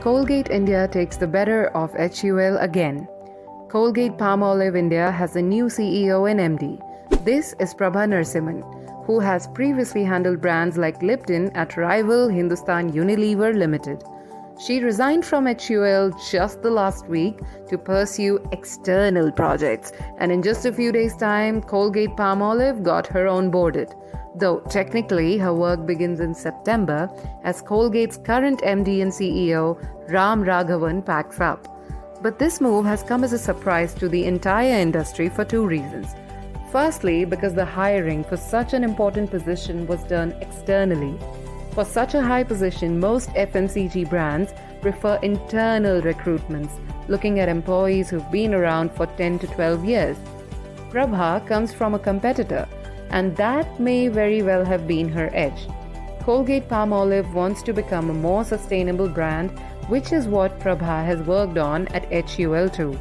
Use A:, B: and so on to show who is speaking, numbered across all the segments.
A: Colgate India takes the better of HUL again. Colgate-Palmolive India has a new CEO and MD. This is Prabha Narasimhan, who has previously handled brands like Lipton at rival Hindustan Unilever Limited. She resigned from HUL just the last week to pursue external projects, and in just a few days' time, Colgate-Palmolive got her onboarded. Though technically her work begins in September as Colgate's current MD and CEO Ram Raghavan packs up. But this move has come as a surprise to the entire industry for two reasons. Firstly, because the hiring for such an important position was done externally. For such a high position, most FMCG brands prefer internal recruitments, looking at employees who've been around for 10 to 12 years. Prabha comes from a competitor, and that may very well have been her edge. Colgate-Palmolive wants to become a more sustainable brand, which is what Prabha has worked on at HUL too.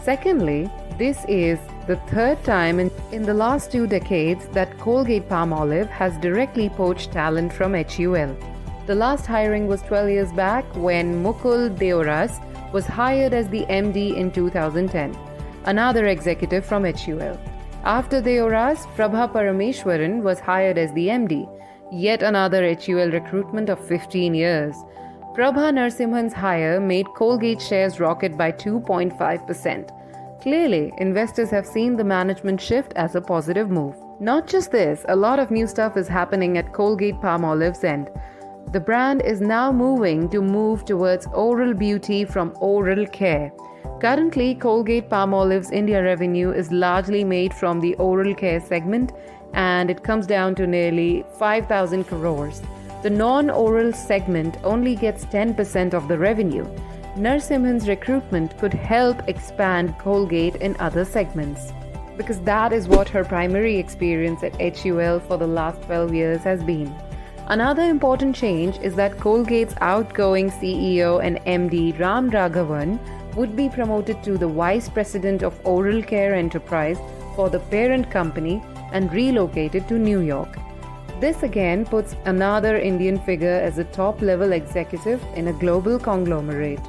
A: Secondly, this is the third time in the last 2 decades that Colgate-Palmolive has directly poached talent from HUL. The last hiring was 12 years back when Mukul Deoras was hired as the MD in 2010, another executive from HUL. After Deoras, Prabha Parameshwaran was hired as the MD, yet another HUL recruitment of 15 years. Prabha Narasimhan's hire made Colgate shares rocket by 2.5%. Clearly, investors have seen the management shift as a positive move. Not just this, a lot of new stuff is happening at Colgate-Palmolive's end. The brand is now moving towards oral beauty from oral care. Currently, Colgate-Palmolive's India revenue is largely made from the oral care segment, and it comes down to nearly 5,000 crores. The non-oral segment only gets 10% of the revenue. Narasimhan's recruitment could help expand Colgate in other segments, because that is what her primary experience at HUL for the last 12 years has been. Another important change is that Colgate's outgoing CEO and MD Ram Raghavan would be promoted to the Vice President of Oral Care Enterprise for the parent company and relocated to New York. This again puts another Indian figure as a top-level executive in a global conglomerate.